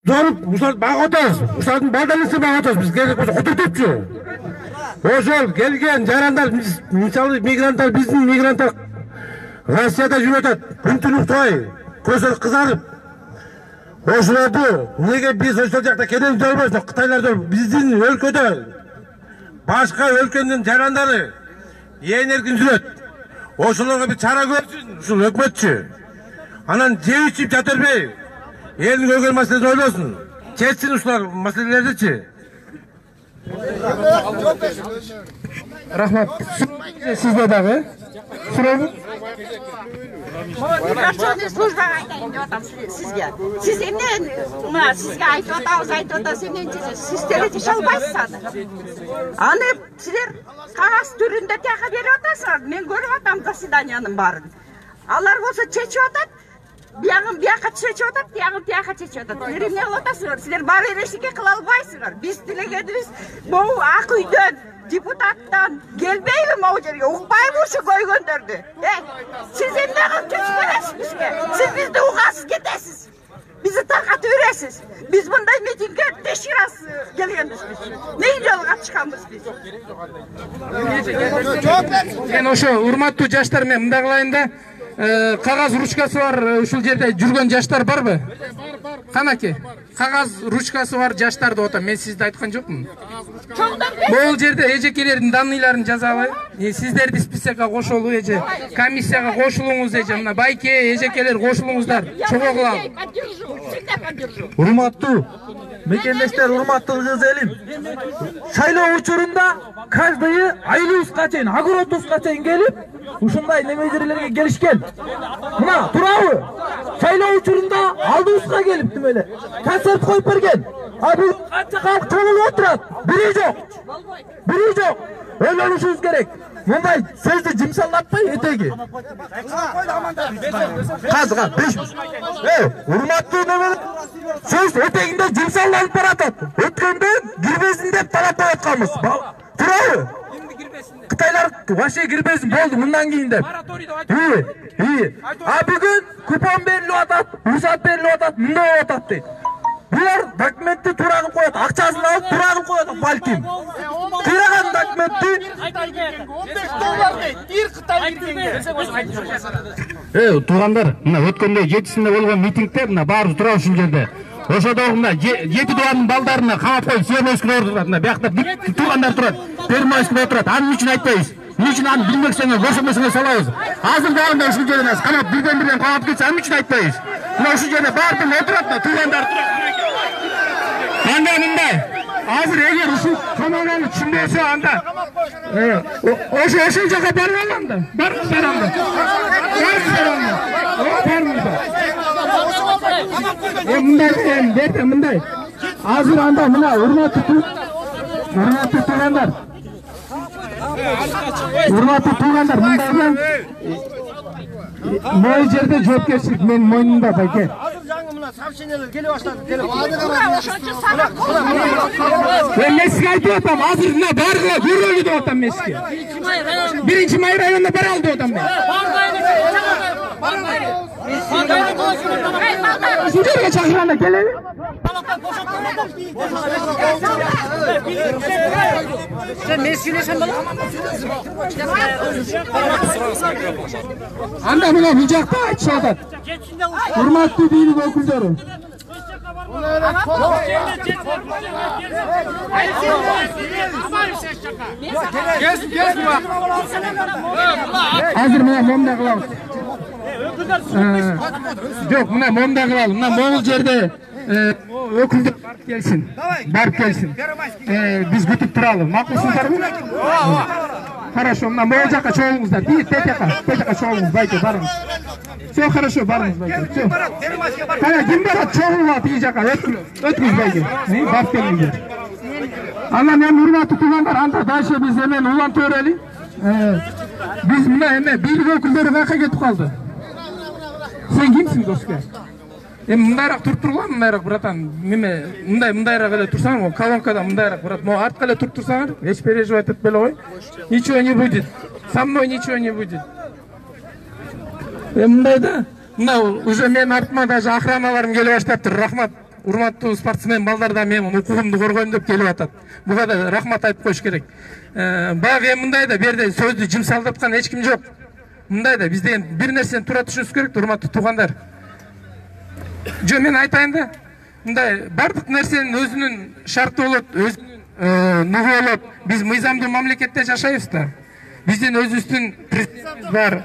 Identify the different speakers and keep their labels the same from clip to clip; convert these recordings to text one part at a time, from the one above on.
Speaker 1: Zorlup, uşak bağa otağız. Uşağın baldanısı bağa otağız. Biz gerek olsa oturtupçu. Oşol gelgen jaranlar, misалы migranттар, биздин мигранттар Россияда жүрүп атат. Күн-түнү той, көздөр кызарып. Ошолорду неге биз ошол жакта келебиз деп албайбыз? Кытайлар биздин өлкөдө башка өлкөнүн жарандары ээн эркин жүрөт. Ошолорго бир чара көрсүн, ушул өкмөтчү. Анан жеп ичип жата бербей, элдин көйгөй маселесин ойлосун. Чечсин ушулар маселелердичи.
Speaker 2: Рахмат. Сизде дагы суроо.
Speaker 3: Миграционный службага айтайын деп атам сизге. Сиз эмне сизге айтып атабыз, эмне сиз телете албайсыз аны. Аны силер кагаз түрүндө тияка берип атасыңар. Мен көрүп атам заседаниянын баарын. Алар болсо чечип атат. Биягын бияка чечип атат, тияка чечип атат. Силер эмне кылып атасыңар? Силер баары эрештикке кыла албайсыңар. Биз тилегенибиз могу ак үйдөн депутаттан келбейби могу жерге, укпайбы ушу көйгөндөрдү? Сиз эмне кылып чечип бересиз бизге? Сиз бизди угасыз кетесиз. Бизди таркатып бересиз. Биз мындай митингге тешкил раз келгенбиз биз. Эмне жолу катышканбыз биз?
Speaker 2: Мен ошо урматтуу жаштар, мен мындай кылайын да, кагаз ручкасы бар ушул жерде жүргөн жаштар барбы? Канаке, кагаз ручкасы бар жаштар деп атам. Мен сизди айткан жокмун. Бул жерде эжекелердин данныйларын жазалы. Сиздерди списокко кошолуу эже, комиссияга кошулуңуз эже, мына байке эжекелер кошулуңуздар. Чогуу кылалы.
Speaker 4: Урматтуу мекендештер, урматтуу кыз элим. Шайлоо учурунда каждый айлыбызга чейин, огородубузга чейин келип, ушундай немелерге келишкен. Мына турабы? Шайлоо учурунда алдыбызга келип эле концерт коюп берген. А бул канча калк чогулуп отурат? Бири жок. Ойлонушубуз керек. Мындай сөздү жымсалатпай этеги. Казга 5. Урматтуу немелер? Сөз этегинде жымсаланып баратат. Өткөндө кирбесин деп талап коюп атканбыз. Турабы? Кытайлар вообще кирбесин болду мындан кийин деп. А бүгүн купон берилип атат, рұқсат берилип атат, мындай болуп атат дейт. Булар документти туура кылып коет, акчасын алып туура кылып коет балким. Туура документти $15 дейт. Бир Кытай киргенге.
Speaker 1: Туугандар, мына өткөндө 7-синде болгон митингде мына баарыбыз турабыз ушул жерде. Ошодо мына 7 дуанын балдарына камап коюп Свердловскийде отурат. Мына биякта туугандар турат, Первомайскийде отурат. Анын үчүн айтпайбыз. Эмне үчүн аны билмесеңер, көрсөтмөсөңөр салабыз. Азыр дагы ушул жерден камап бирден камап кетсе, анын үчүн айтпайбыз. Мына ушул жерде баардыгы отурат, туугандар турат. Анда мындай, азыр эгер ушул камаганы түшүнбөсө, анда ошол жака барып алганда, барыңыздар анда. Мындай, азыр анда мына урматтуу туугандар, мындай могу жерде жоопкерчилик менин мойнумда, байке.
Speaker 5: Сообщениялар келе баштады.
Speaker 2: Мен сизге айтып атам, азыр мына баарыгы көрөлү деп атам мен сизге. 1-Май районуна баралы деп атам мен. Ушул жерге чакырганда келеби?
Speaker 5: Sen meskilesen bana.
Speaker 2: Анда мына бул жакта айтышып атат. Урматтуу бийлик өкүлдөрү. Азыр мына момда кылабыз. Жок, мына момда кылалы. Мына могул жерде өкүлдөр барып келсин. Биз күтүп туралы. Макулсуздарбы? Хорошо, мына могул жакка чогулуңуздар. Тетека чогулуңуз, байке, барыңыз. Все хорошо, барыңыз, байке. Все. Кана ким барат чогулуп тиги жакка өткүз, байке. Барып келиңиздер. Анан эми урматтуу туугандар, анда дальше биз эмен улантып берели. Биз мына эме бийлик өкүлдөрү каяка кетип калды? Сен кимсиң, доске? Мындайраак туруп тургула, мындайраак, братан. Неме, мындайраак эле турсаң, колонкада мындайраак, брат. Могу артка эле туруп турсаңар, эч переживать этпей эле кой. Ничего не будет. Со мной ничего не будет. Мындай да, мына уже менин артыма даже охраналарым келип баштаптыр. Рахмат. урматтуу спортсмен балдар да менин укугумду коргойм деп келип атат. Буга да рахмат айтып коюш керек. Баягы эми мындай да бу жерде сөздү жимсалдаткан эч ким жок. Мындай да биз деген бир нерсени туура түшүнүш керек, урматтуу туугандар. Жо мен айтайын да, мындай бардык нерсенин өзүнүн шарты болот, өзүнүн нугу болот. Биз мыйзамдуу мамлекетте жашайбыз да. Биздин өзүбүздүн президентибиз бар.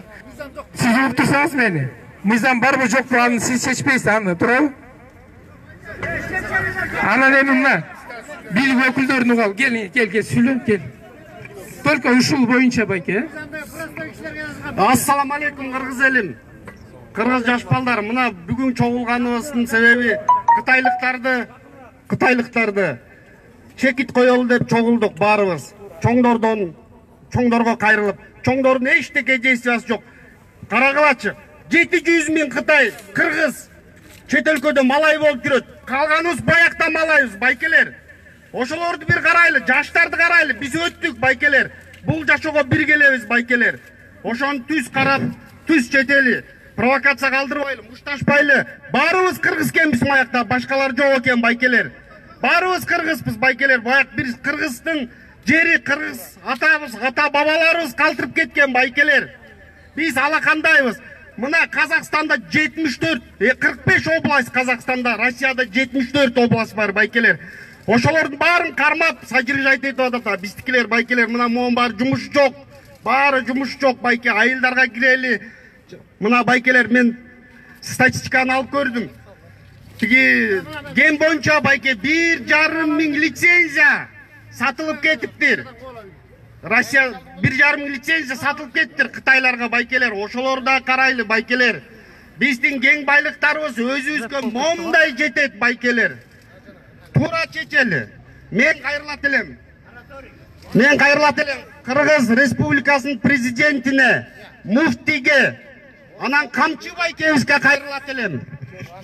Speaker 2: Сиз угуп турсаңыз мени, мыйзам барбы жокпу аны сиз чечпейсиз, аны туурабы? Анан эми мына бийлик өкүлдөрүн угал. Кел, сүйлө, кел. Только ушул боюнча байке.
Speaker 6: Ассаламу алейкум кыргыз элим. Кыргыз жаш балдар, мына бүгүн чогулганыбыздын себеби Кытайлыктарды чекит коелу деп чогулдук баарыбыз. Чоңдорго кайрылып, чоңдордун эчтеке действиясы жок. Карагылачы, 700 000 Кытай, кыргыз чет өлкөдө малай болуп жүрөт. Калганыбыз баякта малайбыз, байкелер. Ошолорду бир карайлы, жаштарды карайлы, биз өттүк, байкелер. Бул жашоого бир келебиз, байкелер. Ошону түз карап, түз четели, провокация калтырбайлы, мушташпайлы. Баарыбыз кыргыз экенбиз маякта, башкалар жок экен, байкелер. Баарыбыз кыргызбыз, байкелер. Баяк бир кыргыздын жери, кыргыз атабыз, ата бабаларыбыз калтырып кеткен, байкелер. Биз алакандайбыз. Мына Казакстанда 45 область, Казакстанда, Россияда 74 область бар, байкелер. Ошолордун баарын кармап, содержать этип атат. Биздикилер, байкелер, мына моун баары жумуш жок. Баары жумуш жок, байке. Айылдарга кирели. Мына байкелер, мен статистиканы алып көрдүм. Тиги ген боюнча байке 1,5 миң лицензия сатылып кетиптир. Россия 1,5 миң лицензия сатылып кеттир Кытайларга, байкелер. Ошолорду да карайлы, байкелер. Биздин кен байлыктарыбыз өзүбүзгө момундай жетет, байкелер. Тура чечели. Мен кайрылат элем. Кыргыз Республикасынын президентине, муфтиге, анан камчы байкебизге кайрылат элем.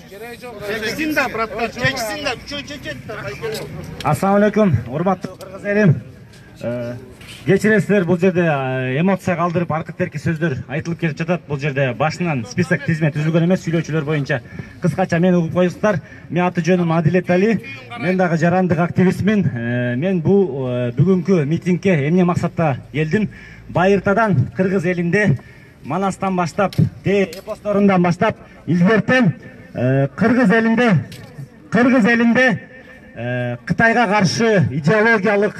Speaker 6: Чечсин да, браттар, чечсин да, күчө чечет да, байкелер.
Speaker 7: Ассаламу алейкум, урматтуу кыргыз элим. Кечиресиздер, бул жерде эмоция калтырып, аркы-терки сөздөр айтылып келип жатат. Бул жерде башынан список тизме түзүлгөн эмес, сүйлөөчүлөр боюнча. Кыскача мени угуп коюңуздар. Мен аты жөнүм Адилет Али. Мен дагы жарандык активистмин. Мен бул бүгүнкү митингге эмне максатта келдим? Байыртадан кыргыз элинде Манастан баштап, эпосторундан баштап илгертен кыргыз элинде Кытайга каршы идеологиялык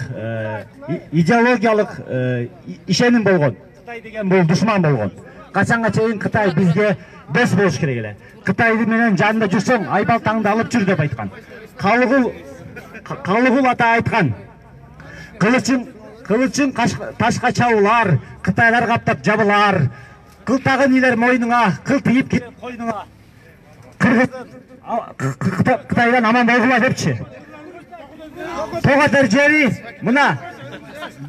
Speaker 7: ишеним болгон. Кытай деген бул душман болгон. Качанга чейин Кытай бизге дос болуш керек эле. Кытайды менен жанында жүрсөң, айбал таңды алып жүр деп айткан. Калыгул ата айткан. Кылычың ташка чабылар, Кытайлар каптап жабылар. Кылтагын илер мойнуңа, кыл тыйып кетип койнуңа. Кытайдан аман болгула депчи. Тогатер жери мына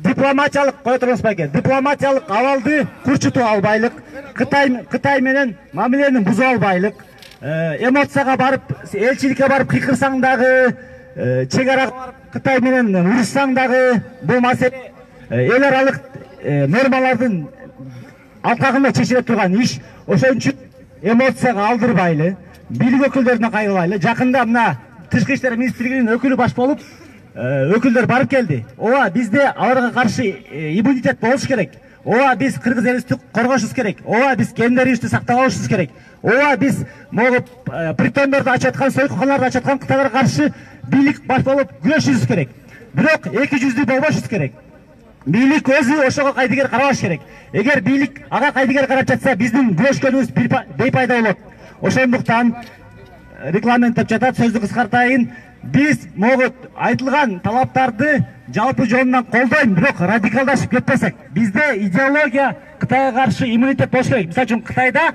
Speaker 7: дипломатиялык кое туруңуз байке. Дипломатиялык абалды курчутуп албайлык. Кытай менен мамиленин бузуп албайлык. Эмоцияга барып, элчиликке барып кыйкырсаң дагы, чегарага барып Кытай менен урушсаң дагы, бул маселе эл аралык нормалардын алкагында чечиле турган иш. Ошон үчүн эмоцияга алдырбайлы, бийлик өкүлдөрүнө кайрылбайлы. Жакында мына Тышкы иштер министрлигинин өкүлү баш болуп, өкүлдөр барып келди. Ооба, бизде аларга каршы иммунитет болуш керек. Ооба, биз кыргыз элибизди коргошубуз керек. Ооба, биз кендерибизди сактабалышыбыз керек. Ооба, биз могу притондорду ачып аткан, сойкуканаларды ачып аткан Кытайга каршы бийлик баш болуп күрөшүбүз керек. Бирок эки жүздүү болбошубуз керек. Бийлик өзү ошого кайдыгер карабаш керек. Эгер бийлик ага кайдыгер карап жатса, биздин күрөшкөнүбүз бейпайда болот. Ошондуктан регламент деп жатат, сөздү кыскартайын. Биз могут айтылган талаптарды жалпы жонунан колдойм, бирок радикалдашып кетпесек. Бизде идеология Кытайга каршы иммунитет болуш керек. Мисалы үчүн Кытайда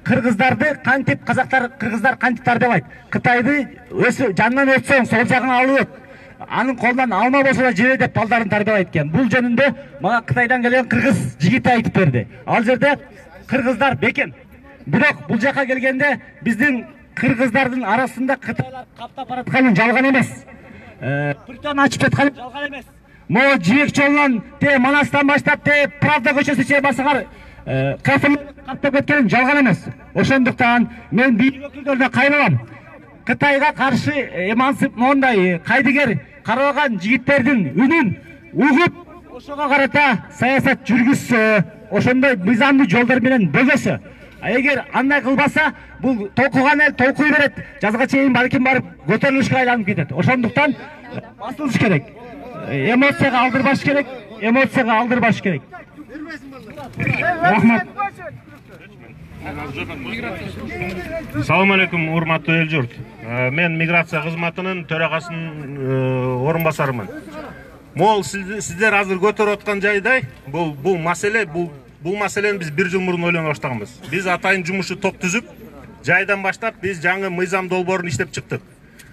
Speaker 7: кыргыздарды кантип, кыргыздар кантип тарбиялайт. Кытайды жанынан өтсөң, сол жагына алып, анын колунан алма болсо да жебе деп балдарын тарбиялайт экен. Бул жөнүндө мага Кытайдан келген кыргыз жигити айтып берди. Ал жерде кыргыздар бекем. Бирок бул жака келгенде биздин кыргыздардын арасында Кытайлар каптап баратканы жалган эмес. Притон ачып жатканы жалган эмес. Могу жибек жолунан Манастан баштап Правда көчөсү чейин басыңар каптап кеткени жалган эмес. Ошондуктан мен бийлик өкүлдөрүнө кайрылам. Кытайга каршы эмансып мондай кайдыгер карабаган жигиттердин үнүн угуп, ошого карата саясат жүргүзсө, ошондой мыйзамдуу жолдор менен бөгөсө, эгер андай кылбаса, бул толкуган эл толкуй берет, жазга чейин балким барып көтөрүлүшкө айланып кетет. Ошондуктан басылыш керек. Эмоцияга алдырбаш керек, эмоцияга алдырбаш керек. Рахмат.
Speaker 8: Салам алейкум, урматтуу эл журт. Мен миграция кызматынын төрагасынын орун басарымын. Мол сиздер азыр көтөрүп аткан жайдай, бул маселени биз 1 жыл мурун ойлоно баштаганбыз. Биз атайын жумушчу топ түзүп, жайдан баштап биз жаңы мыйзам долбоорун иштеп чыктык.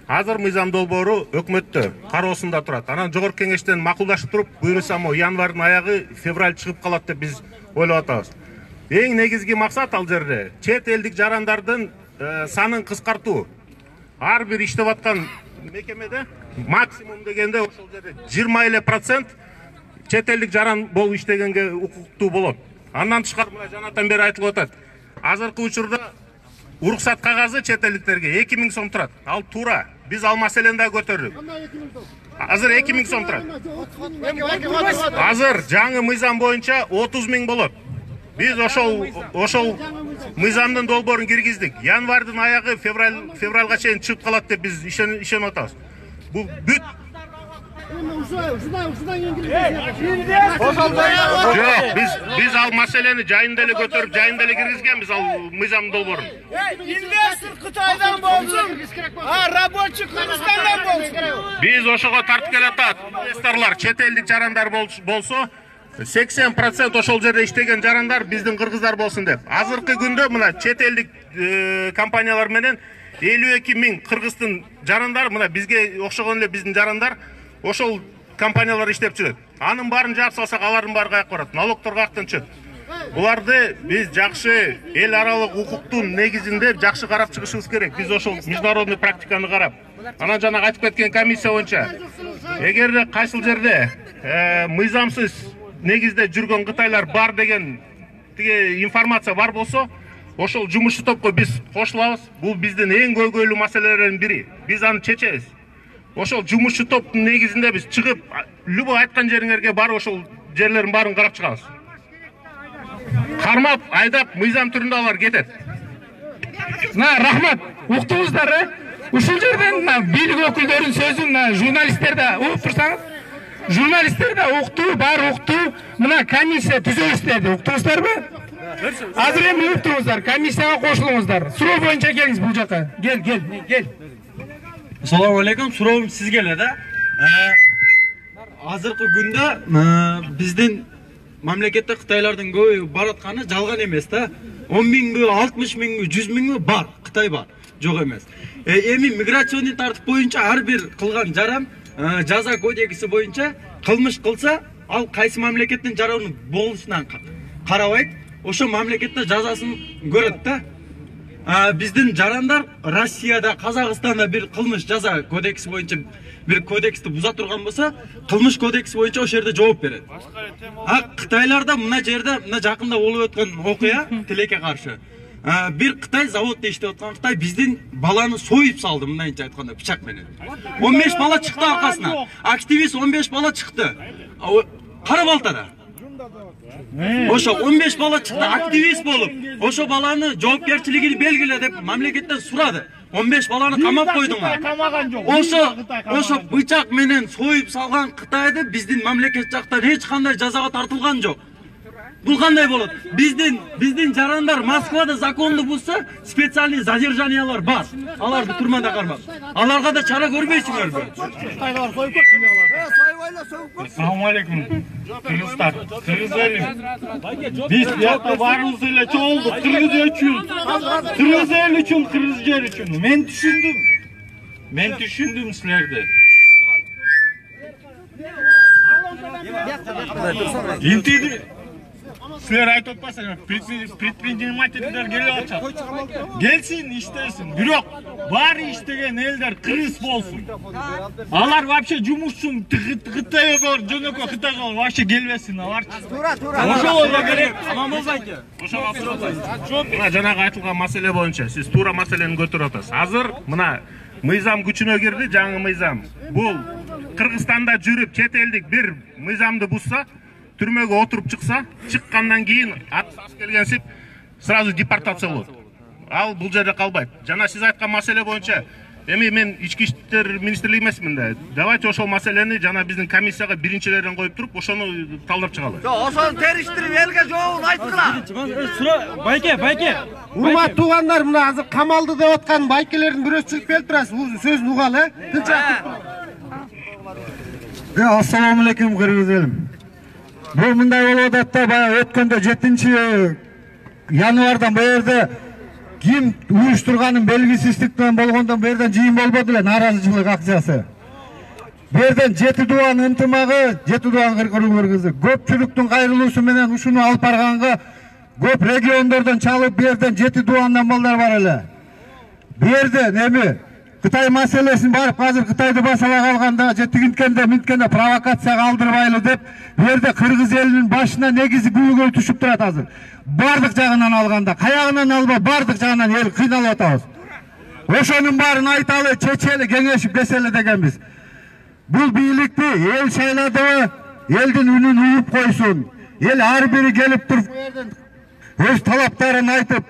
Speaker 8: Азыр мыйзам долбоору өкмөттө кароосунда турат. Анан жогорку кеңештен макулдашып туруп, буюрса январдын аягы, февраль чыгып калат деп биз ойлоп атабыз. Эң негизги максат ал жерде чет элдик жарандардын санын кыскартуу. Ар бир иштеп аткан мекемеде максимум дегенде ошол жерде 20% чет элдик жаран болуп иштегенге укуктуу болот. Андан тышкары мына жанатан бери айтылып атат. Азыркы учурда уруксат кагазы чет элдиктерге 2000 сом турат. Ал туура. Биз ал маселени да көтөрдүк. Азыр 2000 сом турат. Азыр жаңы мыйзам боюнча 30 000 болот. Биз ошол мыйзамдын долбоорун киргиздик. Январдын аягы, февралга чейин чыгып калат деп биз ишенип атабыз. Бул бүт. Жок, биз ал маселени жайында эле көтөрүп, жайында эле киргизгенбиз ал мыйзамдын долбоорун.
Speaker 5: Инвестор Кытайдан болсун, рабочий Кыргызстандан болсун.
Speaker 8: Биз ошого тартып келатат. Инвесторлор чет элдик жарандар болсо, 80% ошол жерде иштеген жарандар биздин кыргыздар болсун деп. Азыркы күндө мына чет элдик компаниялар менен 52 000 кыргыздын жарандар, мына бизге окшогон эле биздин жарандар ошол компаниялар иштеп жүрөт. Анын баарын жаап салсак, алардын баары каяка барат? Налогдор каяктан чыгат? Буларды биз жакшы эл аралык укуктун негизинде жакшы карап чыгышыбыз керек. Биз ошол международный практиканы карап, анан жана айтып кеткен комиссия боюнча, эгерде кайсыл жерде мыйзамсыз негизде жүргөн кытайлар бар деген информация бар болсо, ошол жумушчу топко биз кошулабыз. Бул биздин эң көйгөйлүү маселелердин бири. Биз аны чечебиз. Ошол жумушчу топтун негизинде биз чыгып, любой айткан жериңерге барып ошол жерлердин баарын карап чыгабыз. Кармап, айдап, мыйзам түрүндө алар кетет.
Speaker 2: Рахмат. Уктуңуздар, ушул жерден бийлик өкүлдөрүнүн сөзүн журналисттер да угуп турсаңыз, журналисттер да уктуу, баары уктуу. Мына комиссия түзөбүз деди. Уктуңуздарбы? Азыр эми уктуңуздар, комиссияга кошулуңуздар. Суроо боюнча келиңиз бул жака. Кел.
Speaker 9: Assalomu alaykum. Суроом сизге эле да. Азыркы күндө биздин мамлекетте кытайлардын көбү баратканы жалган эмес да. 10 000бү, 60 000бү, 100 000бү бар, Кытай бар. Жок эмес. Эми миграционный тартип боюнча ар бир кылган жаран жаза кодекси боюнча кылмыш кылса, ал кайсы мамлекеттин жараны болушунан карабайт, ошо мамлекетте жазасын көрөт да. Биздин жарандар Россияда, Казакстанда бир кылмыш жаза кодекси боюнча бир кодексти буза турган болсо, кылмыш кодекси боюнча ошол жерде жооп берет. Кытайларда мына жерде, мына жакында болуп өткөн окуя тилекке каршы. Бир Кытай заводдо иштеп аткан Кытай биздин баланы союп салды, мындайча айтканда, пычак менен. 15 бала чыкты аркасына. Активист 15 бала чыкты. Кара Балтада. Ошо 15 бала чыкты, активист болуп, ошо баланы жоопкерчилигин белгиле деп мамлекеттен сурады. 15 баланы камап койдуңар. Ошо бычак менен союп салган Кытайды биздин мамлекет жактан эч кандай жазага тартылган жок. Бул кандай болот? Биздин жарандар Москвада законду бузса, специальный задержаниялар бар. Аларды турмада кармап. Аларга да чара көрбөйсүңөрбү?
Speaker 5: Кытайлар союп кетти.
Speaker 8: Assalomu alaykum. Kırgızlar, Kırgız elim. Biz yapta varımız ile çoğulduk. Kırgız üçün. Kırgız el üçün, Kırgız yer üçün. Men düşündüm sizlerde. İntiydi. Sizler aytıp basın. Предпринимательler geliyor açar. Gelsin, iştesin. Бирок
Speaker 5: бар иштеген элдер кыргыз болсун. Алар вообще жумушчун Кытайга жөнөкө Кытайга вообще келбесин алар. Ошого керек. Аманболбайт.
Speaker 8: Мына жанагы айтылган маселе боюнча сиз туура маселени көтөрүп атасыз. Азыр мына мыйзам күчүнө кирди, жаңы мыйзам. Бул Кыргызстанда жүрүп чет элдик бир мыйзамды бузса, түрмөгө отуруп чыкса, чыккандан кийин атсыз келгенсип сразу депортация болот. Ал бул жерде калбайт. Жана сиз айткан маселе боюнча эми мен ички иштер министрлиги эмесмин да. Давайте ошол маселени жана биздин комиссияга биринчилерден коюп туруп, ошону талдап чыгалы.
Speaker 5: Ошону териштирип элге жообун айткыла.
Speaker 6: Байке. Урмат туугандар, мына азыр камалды деп аткан байкелердин бирөөсү чыгып келип турасыз. Сөзүн угалы, тынч
Speaker 7: Ассаламу алейкум кыргыз элим. Бул мындай болуп атат да, баягы өткөндө 7-январдан бу жерде ким уюштурганын белгисиздиктен болгондон берден жыйын болбоду эле, нааразычылык акциясы. Берден 7 дубан ынтымагы, 7 дубан кыргызы көпчүлүктүн кайрылуусу менен ушуну алып барганга көп региондордон чалып берден 7 дубандан балдар бар эле. Берден эми Кытай маселесин барып азыр Кытайды басала калганда, жетигинткенде, минткенде провокацияга алдырбайлы деп, берде кыргыз элинин башына негизи күбөгөй түшүп турат азыр. Бардык жагынан алганда, каягынан алба, бардык жагынан эл кыйналып атабыз. Ошонун баарын айталы, чечели, кеңешип кесели дегенбиз. Бул бийликти эл шайлады, элдин үнүн уюп койсун. Эл ар бири келип туруп, өз талаптарын айтып,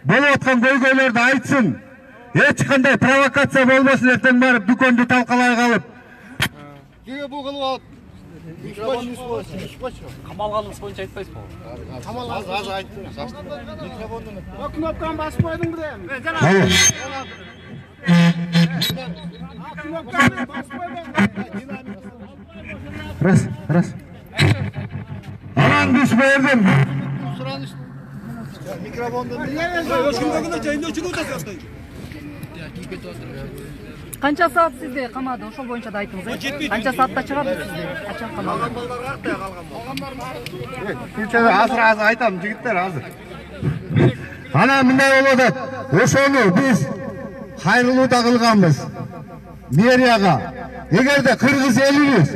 Speaker 7: болуп аткан көйгөйлөрдү айтсын. Эч кандай провокация болбосун, эртең барып дүкөндү талкалай калып.
Speaker 6: Кеге бул кылып алып.
Speaker 4: Камалга алыш боюнча айтпайсызбы?
Speaker 6: Камал азыр айтты. Микрофондун. Кнопканы басып койдуң бир.
Speaker 7: Раз. Анан биз бердим.
Speaker 6: Микрофондун.
Speaker 10: Канча саат сизде камады? Ошол боюнча да айтыңыз. Канча саатта чыгады сизде? Качан камады?
Speaker 6: Азыр айтам, жигиттер азыр.
Speaker 7: Ана мындай болуп атат. Ошону биз кайрылууда кылганбыз. Мэрияга. Эгерде кыргыз элибиз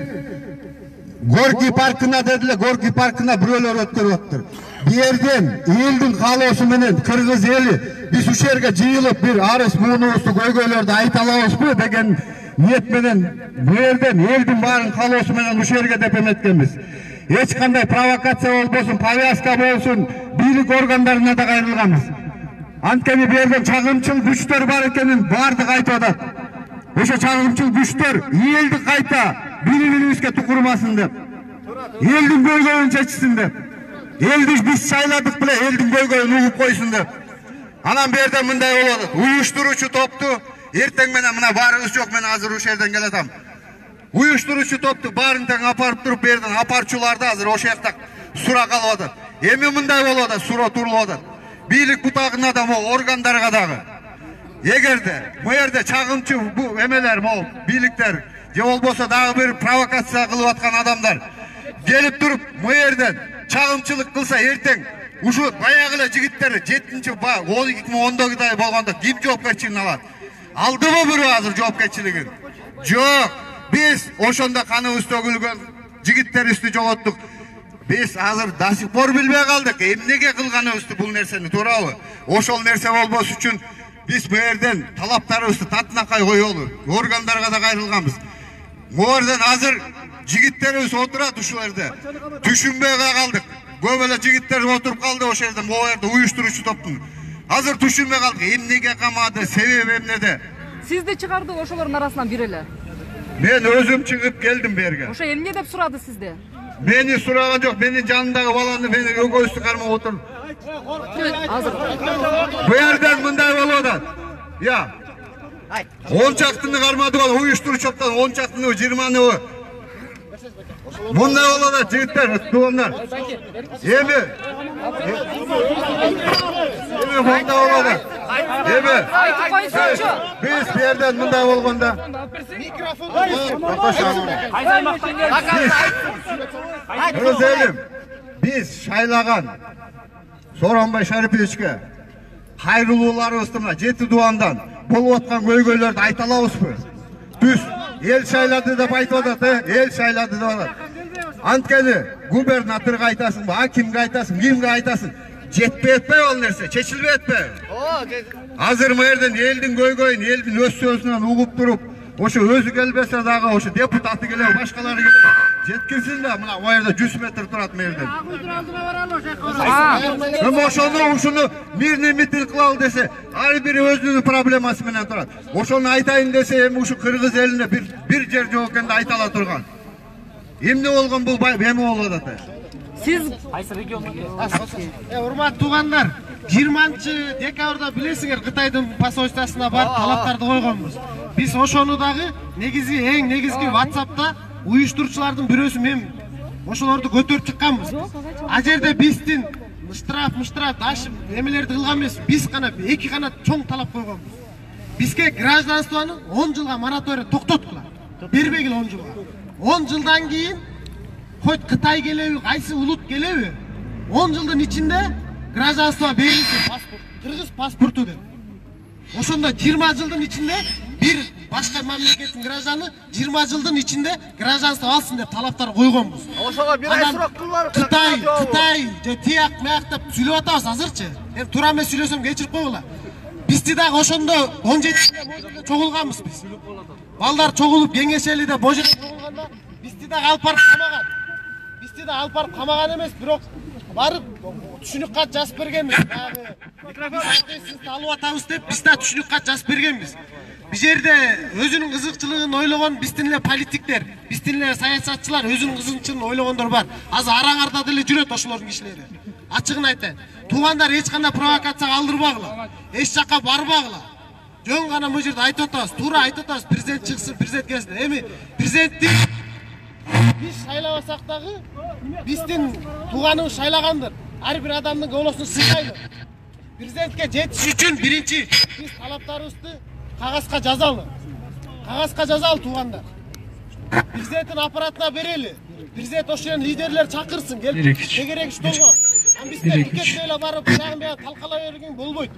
Speaker 7: Горький паркына дедиле, Горький паркына бирөөлөр өткөрүп атыптыр. Бу жерден элдин каалоосу менен кыргыз эли биз ушул жерге жыйылып бир арыз муунубузду көйгөйлөрдү айта алабызбы деген ниет менен бу жерден элдин баарын каалоосу менен ушул жерге деп эметкенбиз. Эч кандай провокация болбосун, повязка болсун, бийлик органдарына да кайрылганбыз. Анткени бу жерден чагымчыл күчтөр бар экенин баардык айтып атат. Ошо чагымчыл күчтөр элди кайта бири-бирибизге тукурмасын деп, элдин көйгөйүн чечсин деп, элди биз шайладык беле элдин көйгөйүн угуп койсун деп. Анан берден мындай болот. Уюштуруучу топту эртең менен мына баарыбыз жок, мен азыр ушул жерден келатам. Уюштуруучу топту баарын тең апарып туруп берден апарчуларды азыр ошол жакта сура калып атат. Эми мындай болуп атат, сура турулуп атат. Бийлик бутагына да, органдарга дагы. Эгерде бу жерде чагымчы бу эмелер, бийликтер же болбосо дагы бир провокация кылып аткан адамдар келип туруп бу жерден чагымчылык кылса, эртең ушу баягы эле жигиттер 2010-дай болгондо ким жоопкерчилигин алат? Алдыбы бирөө азыр жоопкерчилигин? Жок. Биз ошондо каныбыз төгүлгөн жигиттерибизди жоготтук. Биз азыр до сих пор билбей калдык эмнеге кылганыбызды, бул нерсени, туурабы? Ошол нерсе болбош үчүн биз бу жерден талаптарыбызды татынакай коелу, органдарга да кайрылганбыз. Бу жерден азыр жигиттерибиз отурат ушул жерде. Түшүнбөй калдык. Көп эле жигиттер отуруп калды ошол жерде, бу жерде уюштуруучу топтун. Азыр түшүнбөй калдык, эмнеге камады, себеби эмнеде?
Speaker 10: Сизди чыгарды ошолордун арасынан бири эле.
Speaker 7: Мен өзүм чыгып келдим берге.
Speaker 10: Ошо эмне деп сурады сизди?
Speaker 7: Мени сураган жок, менин жанымдагы баланы мени өгөйүстү кармап отуруп.
Speaker 10: Азыр
Speaker 7: Бу жерден мындай болуп атат. Я. 10 чактыны кармады го, уюштуруучудан 10 чактыны, 20-ны. Мындай болуп атат жигиттер, туугандар. Эми мындай болуп атат.
Speaker 10: айтып койсунчу.
Speaker 7: Биз бу жерден мындай болгондо кыргыз элим, биз шайлаган Сооронбай Шариповичке кайрылууларыбызды мына 7 дубандан
Speaker 11: болуп аткан көйгөйлөрдү айта алабызбы? Түз эл шайлады деп айтып атат, эл шайлады деп атат. Анткени губернаторго айтасыңбы, акимге айтасың, кимге айтасың? Жетпей атпайбы ал нерсе, чечилбей атпайбы? Азыр мэрден элдин көйгөйүн, элдин өз сөзүнөн угуп туруп, ошо өзү келбесе дагы ошо депутаты келе, башкалары келе. Жеткирсин да, мына оерде 100 метр турат мэрден. Ошону мирный митинг кылалы десе, ар бири өзүнүн проблемасы менен турат. Ошону айтайын десе, эми ушу кыргыз элине бир жер жок экенди айта ала турган. Эмне болгон бул эми болуп атат?
Speaker 10: Сиз
Speaker 12: кайсы региондон? Урматтуу туугандар, 20-декабрда билесиңер Кытайдын посольствосуна барып талаптарды койгонбуз. Биз ошону дагы эң негизги WhatsApp'та уюштуруучулардын бирөөсү мен ошолорду көтөрүп чыкканбыз. А жерде биздин штраф даш эмелерди кылган эмес, биз гана эки гана чоң талап койгонбуз. Бизге гражданствону 10 жылга мораторий токтоткула. Бербегиле 10 жылга. 10 жылдан кийин хоть Кытай келеби, кайсы улут келеби, 10 жылдын ичинде гражданство берилсин, паспорт, кыргыз паспорту деп. Ошондо 20 жылдын ичинде бир башка мамлекеттин гражданы 20 жылдын ичинде гражданство алсын деп талаптар койгонбуз.
Speaker 13: Ошого бир ай сурак кылып
Speaker 12: Кытай же тияк маяк деп сүйлөп атабыз азырчы. Эми туура эмес сүйлөсөм кечирип койгула. Бизди дагы ошондо 17-де чогулганбыз биз. Балдар чогулуп кеңешелиде божо чогулганда бизди дагы алып барып камаган. Бизди да алып барып камаган эмес, бирок барып түшүнүк кат жазып бергенбиз. Сизди алып атабыз деп биз да түшүнүк кат жазып бергенбиз. Бул жерде өзүнүн кызыкчылыгын ойлогон биздин эле политиктер, биздин эле саясатчылар өзүнүн кызыкчылыгын ойлогондор бар. Азыр араңарда деле жүрөт ошолордун кишилери. Ачыгын айтайын. Туугандар эч кандай провокацияга алдырбагыла. Эч жакка барбагыла. Жөн гана бул жерде айтып атабыз, туура айтып атабыз, президент чыксын, президент келсин. Эми президентти биз шайлабасак дагы биздин тууганыбыз шайлагандыр. Ар бир адамдын голосун сыйгайлы. Президентке жетиш үчүн биринчи биз талаптарыбызды кагазга жазалы. Кагазга жазалы туугандар. Президенттин аппаратына берели. Президент ошол лидерлер чакырсын, келип тегерек иштолго. Бизде пикет эле барып, жагын талкалай берген болбойт.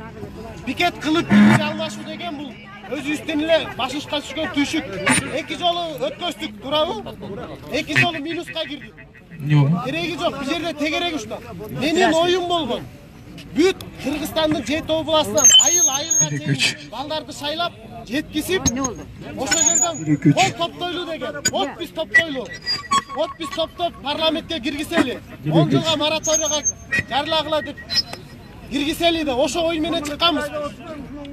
Speaker 12: Пикет кылып алмашуу деген бул өзүбүздүн эле башыбызга түшкөн түйшүк. 2 жолу өткөздүк, туурабы? 2 жолу минуска кирдик. Кереги жок, бул жерде тегерек ушта. Менин оюм болгон. Бүт Кыргызстандын 7 областынан айылга чейин балдарды шайлап, жеткизип, ошол жерден кол топтойлу деген, подпись топтойлу. Подпись топтоп парламентке киргизели. 10 жылга мораторийга жарылагыла деп киргизели деп ошо ой менен чыкканбыз.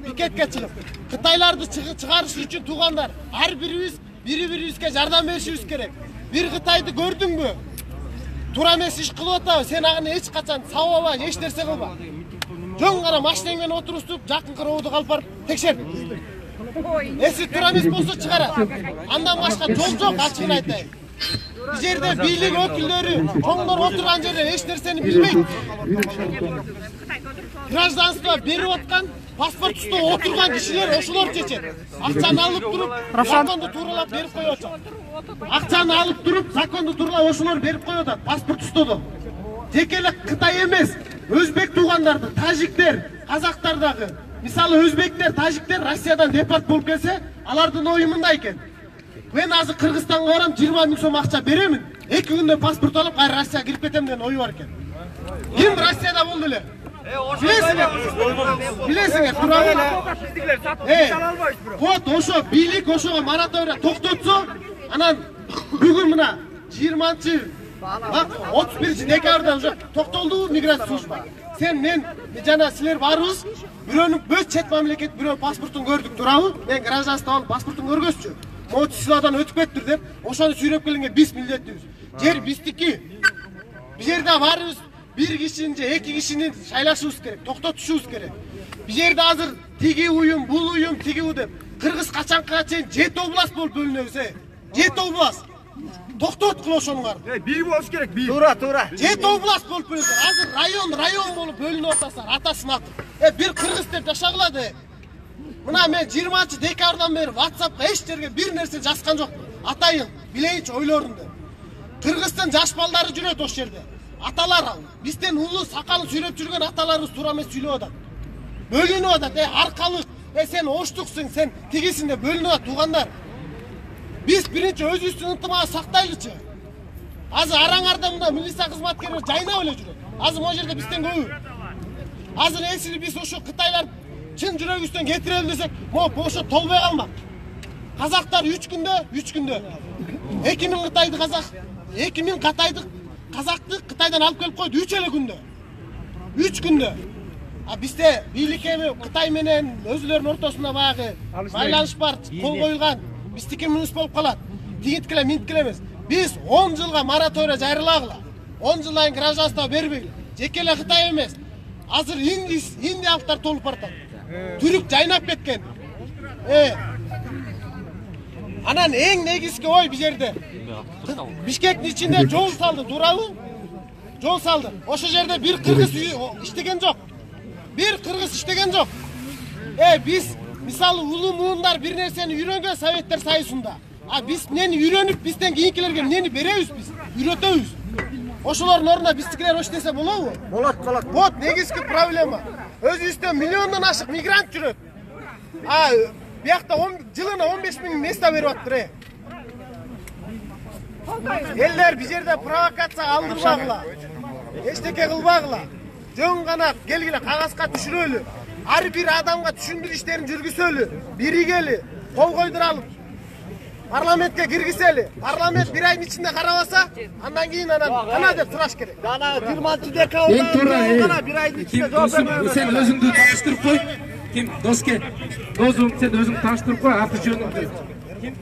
Speaker 12: Пикетке чыгып, Кытайларды чыгарыш үчүн туугандар, ар бирибиз бири-бирибизге жардам беришибиз керек. Бир Кытайды көрдүңбү? Туура эмес иш кылып атабы? Сен аны эч качан сабаба, эч нерсе кылба. Жөн гана машинең менен отуруступ, жакынкы роодо калып барып текшер. Эси туура эмес болсо чыгарат. Андан башка жол жок, ачыгын айтайын. Бул жерде бийлик өкүлдөрү, чоңдор отурган жерде эч нерсени билбейт. Гражданство берип аткан, паспорт устоп отурган кишилер ошолор чечет. Акчаны алып туруп, законду тууралап берип коюп атат. Акчаны алып туруп, законду тууралап ошолор берип коюп атат, паспорт устодо. Теке эле Кытай эмес, өзбек туугандарды, тажиктер, казактар дагы. Мисалы өзбектер, тажиктер Россиядан депорт болуп келсе, алардын ою мындай экен. Мен азыр Кыргызстанга барам, 20 000 сом акча беремин. 2 күндө паспорт алып, кайра Россияга кирип кетем деген ою бар экен. Ким Россияда болду эле? Билесиңер, туурабы? Вот ошо бийлик ошого мораторий токтотсо, анан бүгүн мына 31 декабрда уже токтолду миграция служба. Сен мен жана силер барыбыз бирөөнүн бөт чет мамлекет бирөө паспортун көрдүк, туурабы? Мен гражданство алып паспортун көргөзчү. Могу силадан өтүп кеттир деп, ошону сүйрөп келгенге биз милдеттибиз. Жер биздики. Бул жерде барыбыз бир кишини же 2 кишини шайлашыбыз керек, токтотушубуз керек. Бул жерде азыр тиги уюм, бул уюм, тиги у деп Кыргыз качанга чейин 7 област болуп бөлүнөбүз. 7 област. Токтоткула ошону барды.
Speaker 13: Бий болуш керек, бий.
Speaker 12: Туура. 7 област болуп бөлүнөбүз. Азыр район болуп бөлүнүп атасыздар, атасын атып. Бир кыргыз деп жашагыла де. Мына мен 20-декабрдан бери WhatsAppка эч жерге бир нерсе жазган жокмун. Атайын, билейинчи ойлорунду. Кыргыздын жаш балдары жүрөт ошол жерде. Аталар, бизден улуу сакалын сүйрөп жүргөн аталарыбыз туура эмес сүйлөп атат. Бөлүнүп атат, аркалык, Sen oştuksun, sen tigisin de bölünüp tuğanlar. Biz birinci özüstün ıntımağı saktaylıçı. Azı arаңарda milisa kızmatkeri жайнап эле жүрөт. Azı o жерде бизден көбү. Azı esini biz ошо Кытайлар чын жүрөгүбүздөн кетирели десек, ошо толбой калмак. Казактар 3 күндө 2000 Кытайды казак, 2000 казакты Кытайдан алып келип койду 3 эле күндө. 3 күндө. Бизде бийлик эми Кытай менен өзүлөрүнүн ортосунда баягы байланыш бар, кол коюлган. Биздики мүнүс болуп калат. Тигиткиле, минткиле эмес. Biz 10 жылга мораторий жарыягыла. 10 жылдан гражданство бербейли. Жекеле Кытай эмес. Азыр индиялыктар толуп баратат. Түрк жайнап кеткен. Анан эң негизги ой бу жерде. Бишкектин ичинде жол салды, туурабы? Жол салды. Ошо жерде бир кыргыз иштеген жок. Бир кыргыз иштеген жок. Биз мисалы улуу муундар бир нерсени үйрөнгөн Советтер Союзунда. Biz neni үйрөнүп, бизден кийинкилерге нени беребиз биз, үйрөтөбүз. Ошолордун ордуна биздикилер ош десе болобу? Болот. Вот негизги проблема. Өзүбүздө миллиондон ашык мигрант жүрөт. Биякта жылына 15 000 место берип атыптыр. Элдер бу жерде провокация алдырбагыла. Эчтеке кылбагыла. Жөн гана келгиле кагазга түшүрөлү. Ар бир адамга түшүндүрүү иштерин жүргүзөлү. Биригели, кол койдуралып. Parlamentке киргизели. Парламент бир айдын ичинде карабаса, андан кийин кана деп сураш керек. 20-декабрда бир айдын ичинде жооп бербей.
Speaker 2: Сен өзүңдү тааныштырып кой. Ким? Доске. Досум, сен өзүңдү тааныштырып кой, аты жөнүңдү. Ким?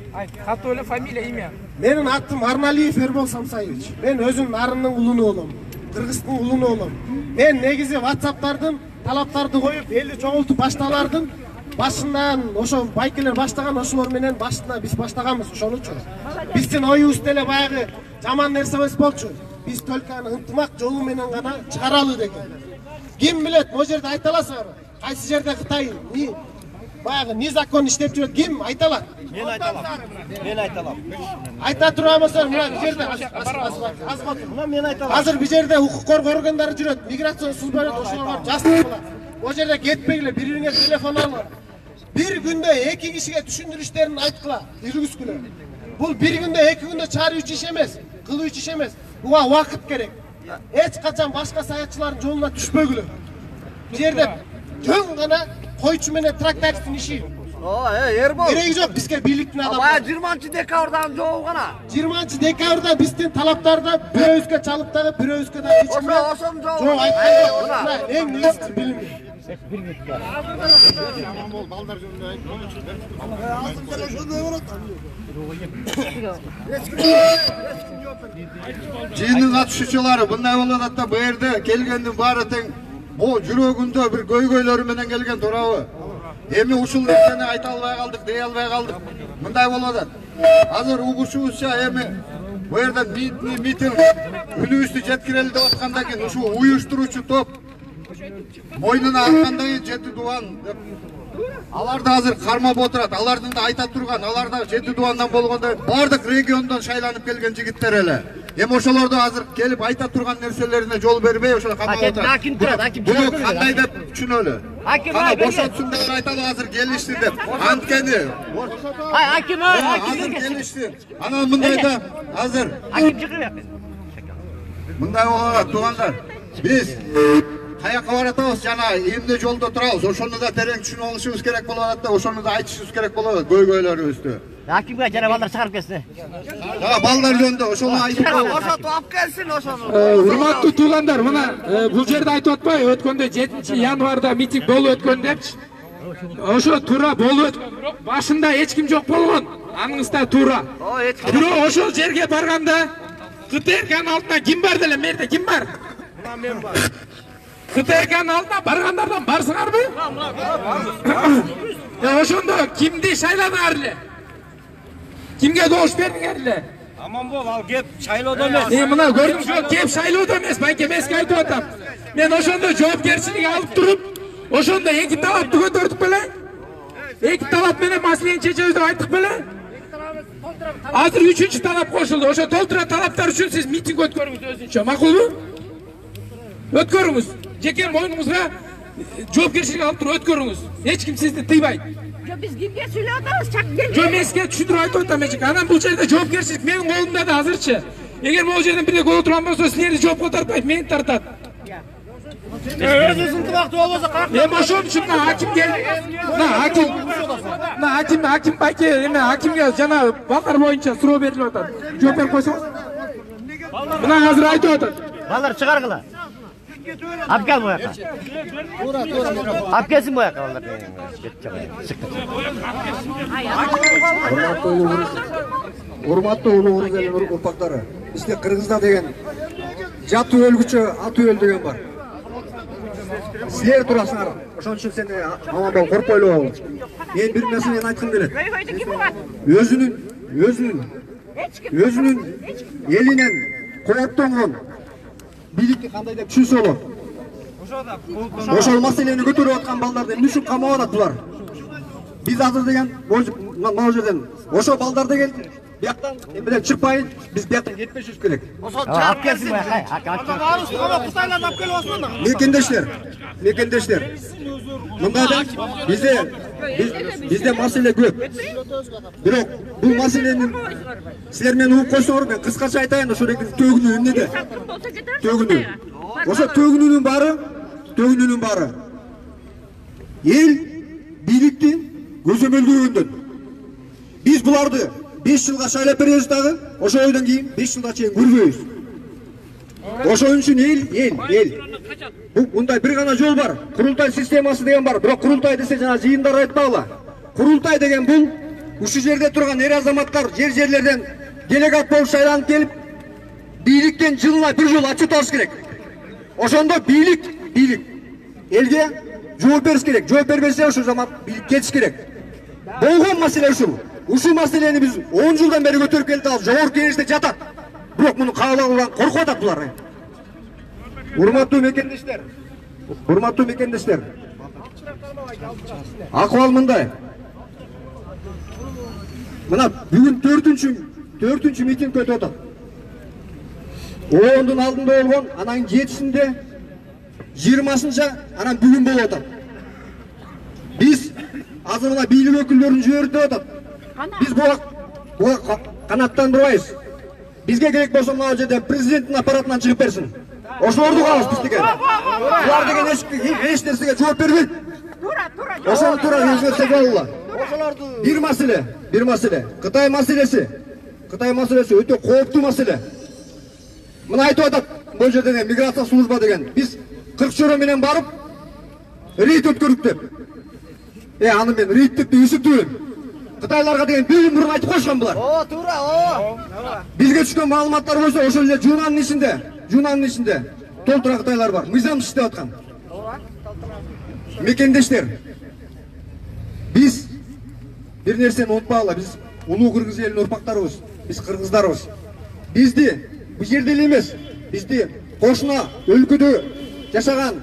Speaker 2: Каты эле фамилия, имя.
Speaker 12: Менин атым Арналиев Эрбол Самсаевич. Мен өзүм Нарындын улуну болом. Кыргыздын улуну болом. Мен негизи WhatsApp'тардын талаптарды коюп, элди чогултуп башталардын башынан ошо байкелер баштаган, ошолор менен башына биз баштаганбыз ошонучу. Биздин оюбуз деле баягы жаман нерсе эмес болчу. Биз только ынтымак жолу менен гана чыгаралы деген. Ким билет, могу жерде айта аласыңарбы? Кайсы жерде Кытай баягы не закон иштеп жүрөт, ким айта алат?
Speaker 13: Мен айта алам.
Speaker 12: Айта турабыздар, мына бу жерде мына мен айта алам. Азыр бу жерде укук коргоо органдары жүрөт, миграция службалары ошолорго жазып кылат. О жерде кетпегиле, бириңе телефон алып. Bir günde 2 kişiye düşündürüşlerin aytkıla, yürgüsküle. Bu bir günde 2 günde çağrı 3 işemez, kılı 3 işemez. Buna vakit gerek. Hiç kaçan başka sayatçıların yoluna düşmegülü. Bir yerde jön gana koyçu mene traktörün işi. Gereği yok bizge birlikte adam.
Speaker 13: 20 dekabrdan joğu gana.
Speaker 12: 20 dekabrda bizden talaplarda bir özge çalıp da bir özge da içime. Joğu aytkıla. En neyse bilinmiyor.
Speaker 11: Жыйындын катышуучулары мындай болот атта бу жерде келгендин баары тең могу жүрөгүндө бир көйгөйлөрү менен келген туурабы? Эми ушул нерсени айта албай калдык, дей албай калдык. Мындай болот атат. Азыр угушубузча эми бу жерде митинг үнүбүздү жеткирели деп аткандан кийин ушул уюштуруучу топ мойнуна алгандан кийин жети дубан деп алар да азыр кармап отурат. Алардын да айта турган, алар да жети дубандан болгондо бардык региондон шайланып келген жигиттер эле. Эми ошолорду азыр келип айта турган нерселерине жол бербей ошол камап отурат. Буну кандай деп түшүнөлү? Кана бошотсун деп айталы азыр келишти деп. Анткени азыр келишти. Анан мындайда азыр мындай болот туугандар. Биз каяка баратабыз, жана эмне жолдо турабыз, ошону да терең түшүнүп алышыбыз керек болуп атат да, ошону да айтышыбыз керек болуп атат көйгөйлөрүбүздү.
Speaker 13: Акимге жана балдар чыгарып келсин.
Speaker 11: Балдар жөнүндө ошону айтып
Speaker 13: ошотуп алып келсин ошону.
Speaker 2: Урматтуу туугандар, мына бул жерде айтып атпайбы, өткөндө 7-январда митинг болуп өткөн депчи. Ошо туура болуп өткөн, бирок башында эч ким жок болгон. Аныңызда туура. Бирок ошол жерге барганда КТРКнын алдына ким бар деле, мерде ким бар?
Speaker 13: Мен бар.
Speaker 2: КТРКнын алдына баргандардан барсыңарбы? Ошондо кимди шайладыңар эле? Кимге добуш бердиңер эле?
Speaker 13: Аман бол, ал кеп шайлоодо эмес.
Speaker 2: Мына көрдүңүзбү, кеп шайлоодо эмес, байке эмеске айтып атам. Мен ошондо жоопкерчилик алып туруп, ошондо эки талапты көтөрдүк беле? Эки талап менен маселени чечебиз деп айттык беле? Азыр 3-чү талап кошулду. Ошо толтура талаптар үчүн сиз митинг өткөрүңүз өзүнчө, макулбу? Өткөрүңүз. Жеке мойнуңузга жоопкерчилик алып туруп өткөрүңүз. Эч ким сизди тыйбайт.
Speaker 3: Biz kimge söylüyor atağız çak gel.
Speaker 2: Жо мен сизге түшүндүрүп айтып атам эчек. Анан бул жерде жоопкерчилик менин колумда да азырчы. Эгер могу жерден бирде көрүп турган болсо, силерди жоопко тартпайт, мени тартат.
Speaker 13: Өзү ынтымакты болбосо каяк?
Speaker 2: Эми ошон үчүн хаким келди. Хаким байке, эме хакимге жана балдар боюнча суроо берилип атат. Жооп берип койсоңуз. Мына азыр айтып атат.
Speaker 13: Балдар чыгаргыла. Алып кел bu yaka. Алып келсин bu yaka балдар.
Speaker 14: Урматтуу улугубуз элин урпактары. Бизде Кыргызда деген жат өлгүчө ат өл деген бар. Силер турасыңар. Ошон үчүн сени аман бол, коркпойлу бол. Мен бир нерсени айткым келет. Өзүнүн элинен кооптонгон бийликти кандай деп түшүнсө болот. Ошол маселени көтөрүп аткан балдарды эмне үчүн камап атат булар? Биз азыр деген могу жерден ошо балдар деген бияктан эмеден чыкпай, биз бияктан кетпешибиз керек.
Speaker 13: Алып келсин бая. Кытайларды алып келип атсың анда.
Speaker 14: Мекендештер. Мындайда бизде маселе көп. Бирок бул маселени силер мени угуп койсоңор, мен кыскача айтайын, ошо төгүнүү эмнеде? Төгүнүү. Ошо төгүнүүнүн баары эл бийликти көзөмөлдөгөндөн. Биз буларды 5 жылга шайлап беребиз дагы, ошо ойдон кийин 5 жылга чейин көрбөйбүз. Ошон үчүн эл. Мындай бир гана жол бар. Курултай системасы деген бар. Бирок курултай десе жана жыйындар айтпагыла. Курултай деген бул ушул жерде турган эр азаматтар жерлерден делегат болуп шайланып келип, бийликтен жылына бир жолу отчет алыш керек. Ошондо бийлик элге жооп бериш керек. Жооп бербесе ошол замат бийлик кетиш керек. Болгон маселе ушул. Ушул маселени биз 10 жылдан бери көтөрүп келатабыз. Жогорку кеңеште жатат. Бирок муну кабыл алуудан коркуп атат булар. Урматтуу мекендештер. Акыбал мындай. Мына бүгүн 4-чү митинг өтүп атат. Ондун алдында болгон, анан 7-синде 20-сынча, анан бүгүн болуп атат. Биз азыр мына бийлик өкүлдөрүн жиберди деп атат. Биз буга канаттандырбайбыз. Бизге керек болсо мына жерде президенттин аппаратынан чыгып берсин. Ошолорду калабыз биз деген. Булар деген эч нерсеге жооп бербейт. Ошону туура өзгөртсек бололу. Бир маселе. Кытай маселеси өтө кооптуу маселе. Мына айтып атат, бул жерде миграция служба деген. Биз 40 чөйрө менен барып рейд өткөрдүк деп. Аны мен рейд деп үсүктүм. Кытайларга деген бир күн мурун айтып койшон булар. Бизге түшкөн маалыматтар болсо ошол эле жуунанын ичинде толтура кытайлар бар. Мыйзам иштеп аткан. Мекендештер. Биз бир нерсени унутпагыла, биз улуу кыргыз элинин урпактарыбыз, биз кыргыздарбыз. Бизди бул жерде эле эмес, бизди кошуна өлкөдө жашаган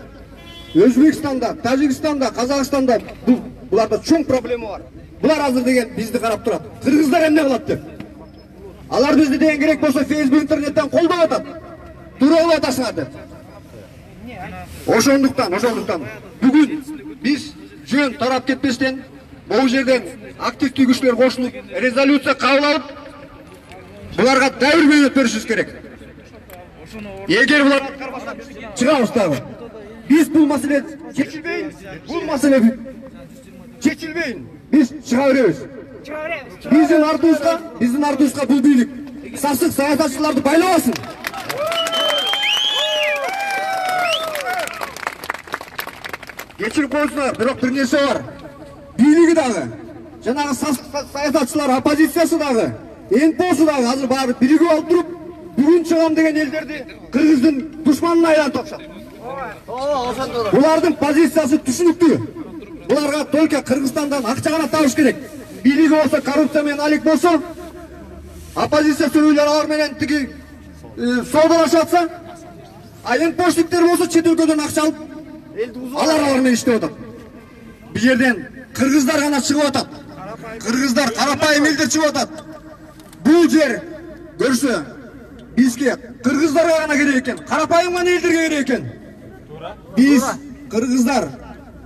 Speaker 14: Өзбекстанда, Тажикстанда, Казакстанда буларда чоң проблема бар. Булар азыр деген бизди карап турат. Кыргыздар эмне кылат деп. Алар бизди деген керек болсо Facebook, интернеттен колдоп атат. Туура кылып атасыңар деп. Ошондуктан бүгүн биз жөн тарап кетпестен бул жерден активдүү күчлөр кошулуп резолюция кабыл алып, буларга дайыр мөөнөт беришибиз керек. Эгер булар аткарбаса биз чыгабыз дагы. Биз бул маселе чечилбейин. Биз чыга беребиз. Биздин артыбызга бул бийлик сасык саясатчыларды байлабасын. Кечирип коюңуздар, бирок бир нерсе бар. Бийлиги дагы, жанагы саясатчылар, оппозициясы дагы, НПОсу дагы азыр баары биригип алып туруп, бүгүн чыгам деген элдерди Кыргыздын душманына айлантып атышат. Булардын позициясы түшүнүктүү. Буларга только Кыргызстандан акча гана табыш керек. Бийлиги болсо коррупция менен алек болсо, оппозиция сүрөйлөр алар менен тиги соодалашып атса, НПОшниктер болсо чет өлкөдөн акча алып алар менен иштеп атат. Бул жерден кыргыздар гана чыгып атат. Кыргыздар карапайым элдер чыгып атат. Бул жер көрсө бизге кыргыздарга гана керек экен, карапайым гана элдерге керек экен. Биз кыргыздар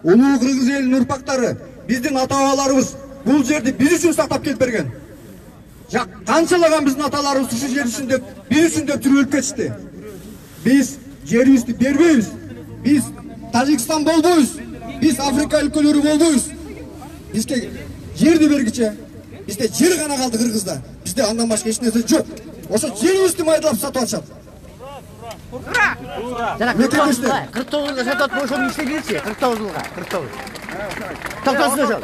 Speaker 14: улуу кыргыз элинин урпактары, биздин ата-бабаларыбыз бул жерди биз үчүн сактап келип берген. Канчалаган биздин аталарыбыз ушу жер үчүн деп, биз үчүн деп жүрүп кетишти. Биз жерибизди бербейбиз. Биз Тажикстан болбойбуз. Биз Африка өлкөлөрү болбойбуз. Бизге жерди бергиче, бизде жер гана калды кыргызда. Бизде андан башка эч нерсе жок. Ошо жерибизди майдалап сатып атышат.
Speaker 13: Жана 49-да сатат болушун иштегилчи, 49 жылга, 49. Токтосун ошо.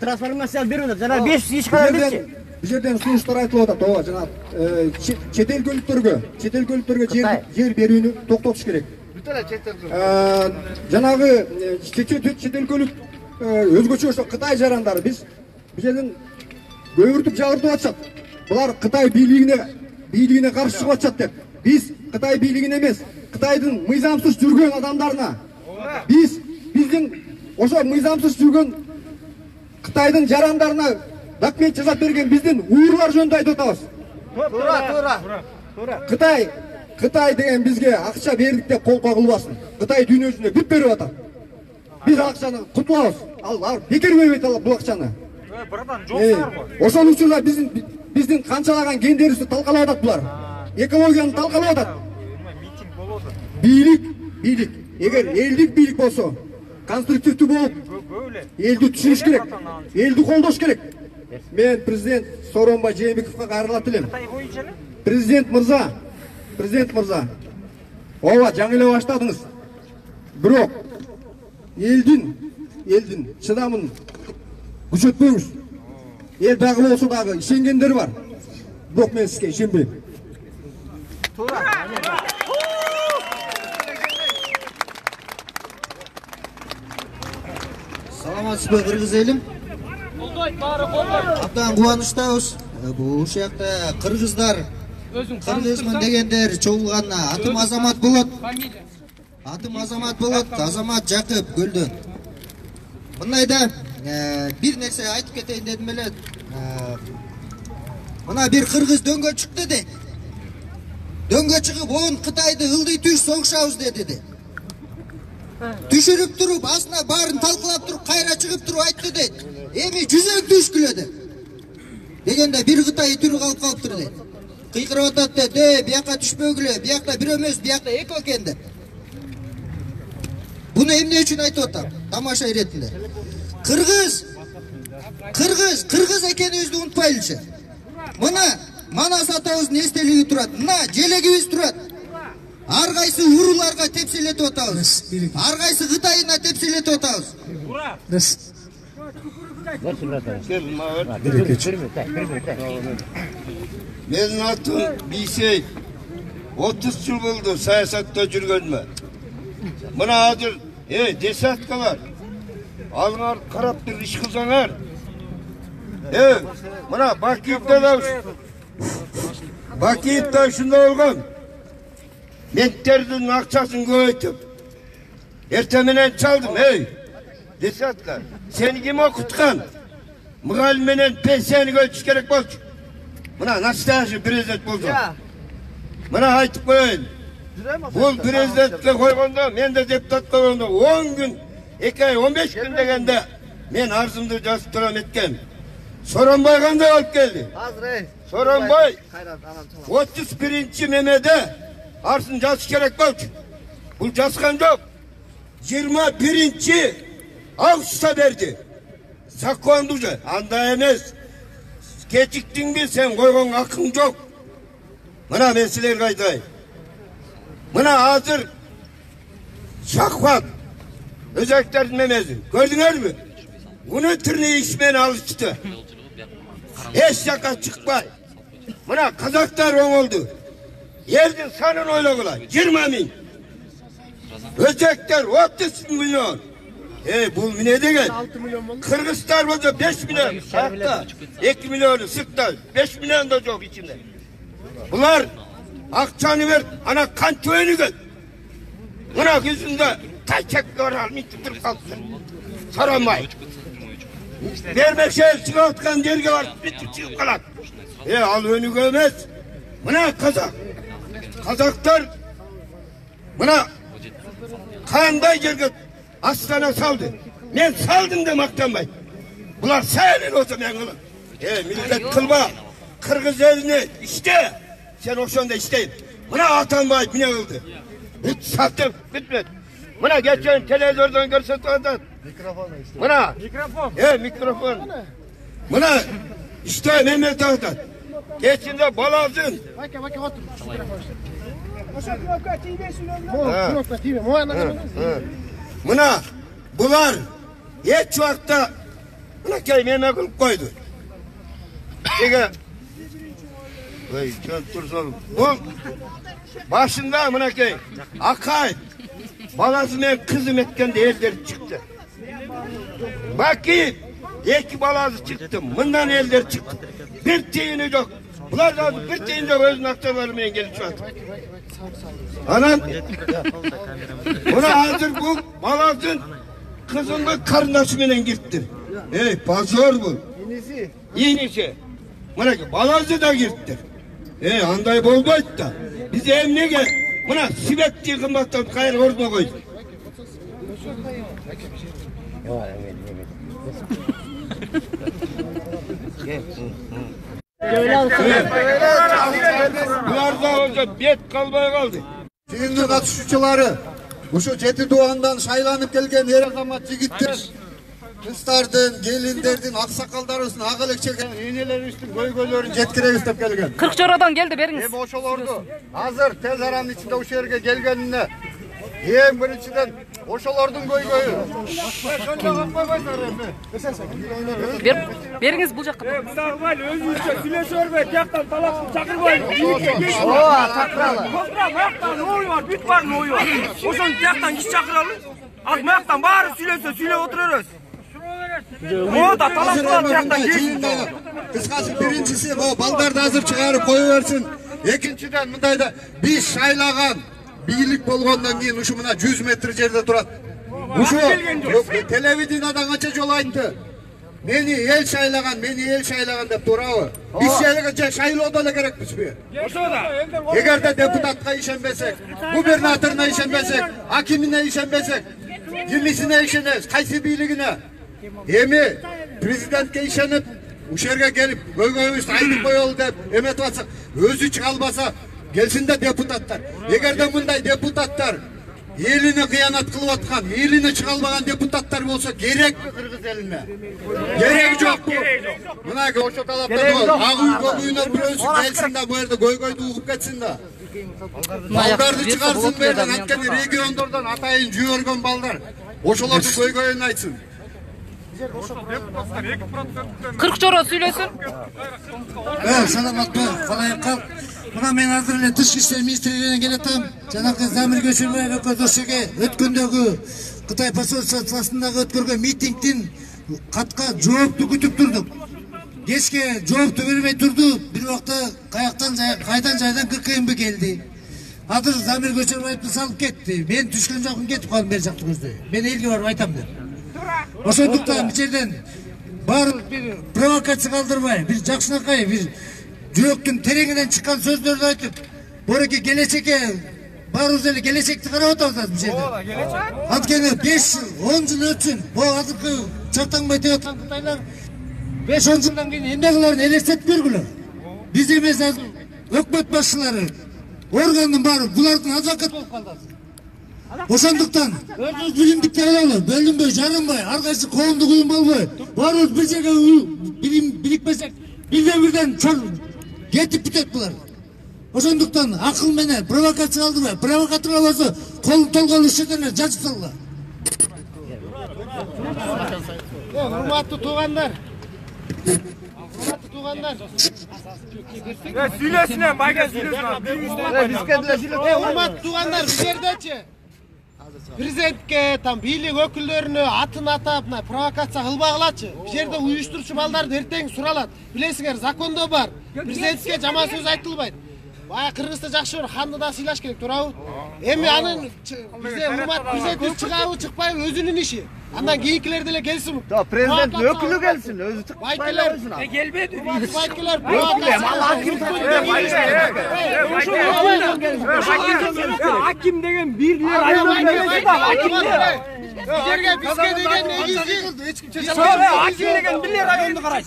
Speaker 13: Трансформация берүүнү, жана 500 иш кара берчи.
Speaker 14: Бул жерден сунуштар айтылып атат, ооба, жана чет өлкөлүктөргө жер берүүнү токтотуш керек. Жанагы чет өлкөлүк өзгөчө ошо Кытай жарандары биз бул жерден көбүртүп жабыртып атышат. Булар Кытай бийлигине каршы чыгып атышат деп. Биз Кытай бийлигине эмес, Кытайдын мыйзамсыз жүргөн адамдарына, биздин ошо мыйзамсыз жүргөн Кытайдын жарандарына документ жасап берген биздин уурлар жөнүндө айтып атабыз. Туура. Кытай деген бизге акча бердик деп кол кагылбасын. Кытай дүйнө жүзүнө бүт берип атат. Биз акчаны кутулабыз. Ал бекер бербейт бул акчаны. Ошол учурда биздин канчалаган гендерибизди талкалап атат булар. Экологияны талкалап атат. Бийлик. Эгер элдик бийлик болсо, конструктивдүү болуп, элди түшүнүш керек, элди колдош керек. Мен президент Сооронбай Жээнбековго кайрылат элем. Президент мырза, ооба жаңы эле баштадыңыз. Бирок элдин чыдамын күчөтпөңүз. Эл дагы болсо дагы ишенгендер бар. Бирок мен сизге ишенбейм.
Speaker 15: Саламатсызбы кыргыз элим? Абдан кубанычтабыз. Бул жакта кыргызмын дегендер чогулганына атым Азамат болот. Азамат Жакып Көлдөн. Мындайда бир нерсе айтып кетейин дедим эле. Мына бир кыргыз дөңгө чыкты де. Дөңгө чыгып, "Он Кытайды ылдый түш согушабыз" деди. Түшүрүп туруп, астына баарын талкылап туруп, кайра чыгып туруп айтты дейт. Эми жүзөк түшкүлө деп. Дегенде бир Кытай түрү калыптыр дейт. Кыйкырып атат дейт, "Бияка түшпөгүлө, биякта бир эмес, биякта эки экен" деп. Буну эмне үчүн айтып атам? Тамаша иретинде. Кыргыз экенибизди унутпайлычы. Мына Манас атабыздын эстелиги турат. Мына желегибиз турат. Ар кайсы урууларга тепселетип атабыз. Ар кайсы Кытайына тепселетип атабыз.
Speaker 11: Менин атым Бийсей. 30 жыл болду саясатта жүргөнүмө. Мына азыр десяткалар. Алыңар карап туруп иш кылсаңар. Мына Бакиевде ушундай болгон. Менттердин акчасын көбөйтүп, эртең менен чалдым, десятка. Сени ким окуткан? Мугалим менен пенсияны көбөйтүш керек болчу. Мына настоящий президент болду. Мына айтып коеюн. Бул президентке койгондо, мен де депутатка койгондо 10 күн, 2 ай 15 күн дегенде мен арзымды жазып турам эткем. Сооронбай кандай болуп келди? Сооронбай 31-чи мемеде арзын жазыш керек болчу. Бул жазган жок. 21-чи августта берди. Законду же, андай эмес. Кечиктиңби, сен койгон акың жок. Мына мен силерге айтайын. Мына азыр Шахват өзектердин мемези. Көрдүңөрбү? Унутурный ишмен алышты. Эч жака чыкпай. Мына казактар оңолду. Элдин санын ойлогула. 20 миң. Өзектер 30 миллион. Бул эмне деген? Кыргызстар болсо 5 миллион. Сакта 2 миллиону сыртта 5 миллион да жок ичинде. Булар акчаны бер, ана канча өнүгөт. Мына күзүндө тачекке алмайтып туруп калыптыр. Сооронбай. Бермекче чыгып аткан жерге барып бүтүп чыгып калат. Ал өнүгө эмес. Мына казактар мына кандай жерге астана салды.
Speaker 16: Men saldım da maktanbay. Bular sayılın olsa men kılın. Millet kılma. Kırgız eline işte. Sen oşanda isteyin. Buna Atanbay mine kıldı. Hiç sattım bitmedi. Buna geçen televizyondan görsetlerden.
Speaker 12: Mikrofon işte.
Speaker 16: Buna.
Speaker 12: Mikrofon.
Speaker 16: Mikrofon. Buna işte Mehmet Ağa'dan. Geçinde balazın.
Speaker 12: Bak otur.
Speaker 16: Buna bular hiç vakta buna kelimeye kılıp koydu. Çünkü bu başında buna key Akay balazı kızım etken de elleri çıktı. Bak ki iki balazı çıktı. Bundan elleri çıktı. Bir teyini yok. Bunlar da bir teyini yok. Özün aktarlarımaya gelip şu an. Anam. Buna hazır bu balazın kızını kardeşimle gittim. Pazar bu. İğnesi. Buna ki balazı da gittim. Anday bolbaydı da. Biz evine gel. Buna sibet diye kımbattan kayır orduna koyduk. Bular da hoca bet kalmaya kaldı.
Speaker 11: Tüyünün katışıcıları, şu Ceti Doğan'dan şaylanıp gelgen her azamat yigitler, kızlardan, gelinlerden, aksakaldarısın, ağılık çeken, iğneler üstün, göy-göylerin jetkire üstüp gelgen.
Speaker 10: Kırkçoradan geldi beriniz.
Speaker 11: Hem oşolordu, hazır tez aranın içinde o şehirge gelgenine, hem birinciden oşolordun göy-göyü.
Speaker 10: Beriniz bu jakka.
Speaker 5: Sağval özünüzce süleşör ve yaktan talak çakır koyun. Toprağım yaktan ne oyu var, büt var ne oyu var. Oşun yaktan kişi çakıralım. Akmayaktan bari sülese süle oturuyoruz. O da talak yaktan geçsin.
Speaker 11: Kıskası birincisi o baldarda hazır çıkarıp koyuversin. İkinciden mındayda biz şaylagan birlik bolgondan keyin uşumuna 100 metre jerde turat. Uşu televizyonadan kaça jolaydı. Meni el şaylagan dep turabı. Biz şaylagan şaylooda da kerekmiz mi? Eğer de deputatga işenbesek, gubernatoruna işenbesek, hakimine işenbesek, kimisine işenez, kaysi birligine. Emi prezidentke işenip, uşerge gelip, göy-göyüz aydıp koyol dep, emet batsak, özü çıkalbasa, gelsin de deputatlar. Eğer de bunday deputatlar, elini kıyanat kılıp atkan, elini çıkalmagan deputatlar olsa gerek mi Kırgız eline? Gerek yok bu. Buna ki oşo talaptan ol. Ağuy koyuyuna bir ölsün gelsin de bu yerde goy-goydu uğup geçsin de. Baldardı çıkarsın bu yerden, etkeni regionlardan atayın jüyorgan baldar. Oşolardı goy-goyunu aytsın.
Speaker 10: Kırkçora söylesin.
Speaker 12: Salamat mı? Kalay kal. Buna men hazır ele Tышкы иштер министрлигинен келатам. Жанакы Замир Көчөрбаев өкөздөшүгө өткөндөгү Кытай посольствосундагы өткөргөн митингдин катка жоопту күтүп турдук. Кечке жоопту бербей турду. Бир убакта кайдан жайдан ККМБ келди. Азыр Замир Көчөрбаевди салып кетти. Мен түшкөн жокмун, кетип калдым бери жакты көздөй. Мен элге барып айтам деп. Ошондуктан бул жерден баары бир провокация калтырбай, бир жакшынакай, бир жүрөктүн тереңинен чыккан сөздөрдү айтып, бореке келечекке баарыбыз эле келечекти карап атабыз бул жерде. Анткени 5 жыл, 10 жыл өтсүн. Бул азыркы чартаңбай деп аткан кытайлар 5-10 жылдан кийин эмне кыларын элестетип бергүлө. Биз эмес азыр өкмөт башчылары, органдын баары булардын адвокат болуп калды. Ошондуктан өзүбүз билимдикти алалы, бөлүнбөй, жарынбай, ар кайсы коомдук уюм болбой, баарыбыз бир жерге бириктесек, бирден кетип бүтөт булар. Ошондуктан акыл менен провокация кылдырбай, провокатор болсо колун толгон иштерге жазып салгыла. Урматтуу туугандар.
Speaker 5: Сүйлесин, байга сүйлесин.
Speaker 12: Урматтуу туугандар, бул жердечи президентке, бийлик өкүлдөрүнө атын атап, провокация кылбагылачы. Бул жерде уюштуруучу балдарды эртең суралат. Билесиңер, закондо бар. Президентке жаман сөз айтылбайт. Бая Кыргызда жакшы бир ханды да сыйлаш керек, туурабы? Эми анын бизде урмат президент чыгабы, чыкпайбы өзүнүн иши. Андан кийинкилер деле келсин.
Speaker 13: Президент өкүлү келсин, өзү чыкпайбы.
Speaker 12: Келбеди. Байкелер,
Speaker 4: Hakim деген birbirine ayrılıyor.
Speaker 12: Bizlerge bizge деген негизи эч ким чече
Speaker 4: албайт. Hakim деген бирлер районду карайт.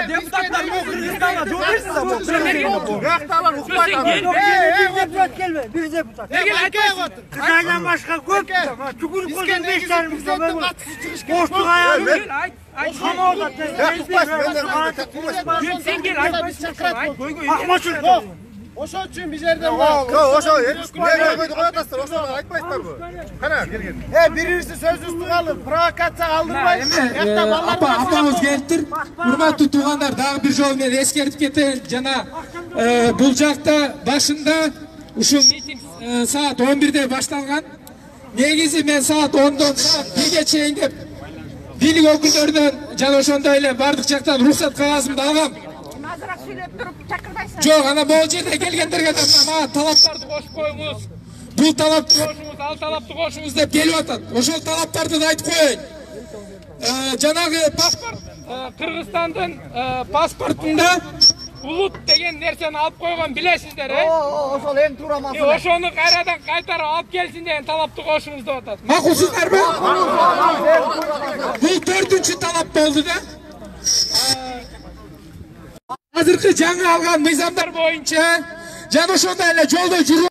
Speaker 4: Депутаттар бул Кыргызстанга жооп берсин да бул.
Speaker 12: Биякталар укпайт.
Speaker 13: Депутат келме, биз депутат. Кытайдан башка көп. Түгүл көзөн 5 жарым сом. Боштук аягы.
Speaker 12: Ошо үчүн биз жерден бар.
Speaker 11: Ошо эмне койду коятасыздар, ошо айтпайсыздарбы? Кана келген.
Speaker 12: Бири-бирisi сөз үстү алып, провокация калтырбай.
Speaker 2: Апаңыз келиптир. Урматтуу туугандар, дагы бир жолу мен эскертип кетейин. Жана бул жакта башында ушул митинг саат 11-де башталган. Негизи мен саат 10-дон саат 1-ге чейин деп бийлик өкүлдөрүнөн жана ошондой эле бардык жактан уруксат кагазымды алгам.
Speaker 3: Азыраак сүйлөп туруп чакырбайсың.
Speaker 2: Жок, ана могул жерде келгендерге да мага талаптарды кошуп коюңуз. Бул талапты кошуңуз, ал талапты кошуңуз деп келип атат. Ошол талаптарды да айтып коеюн. Жанагы паспорт Кыргызстандын паспортунда улут деген нерсени алып койгон билесиздер,
Speaker 13: Ошол эң туура маселе.
Speaker 2: Ошону кайрадан кайтарып алып келсин деген талапты кошуңуз деп атат. Макулсуздарбы? Бул 4-чү талап болду да. Азыркы жаңы алган мыйзамдар боюнча жана ошондой эле жолдо жүрүп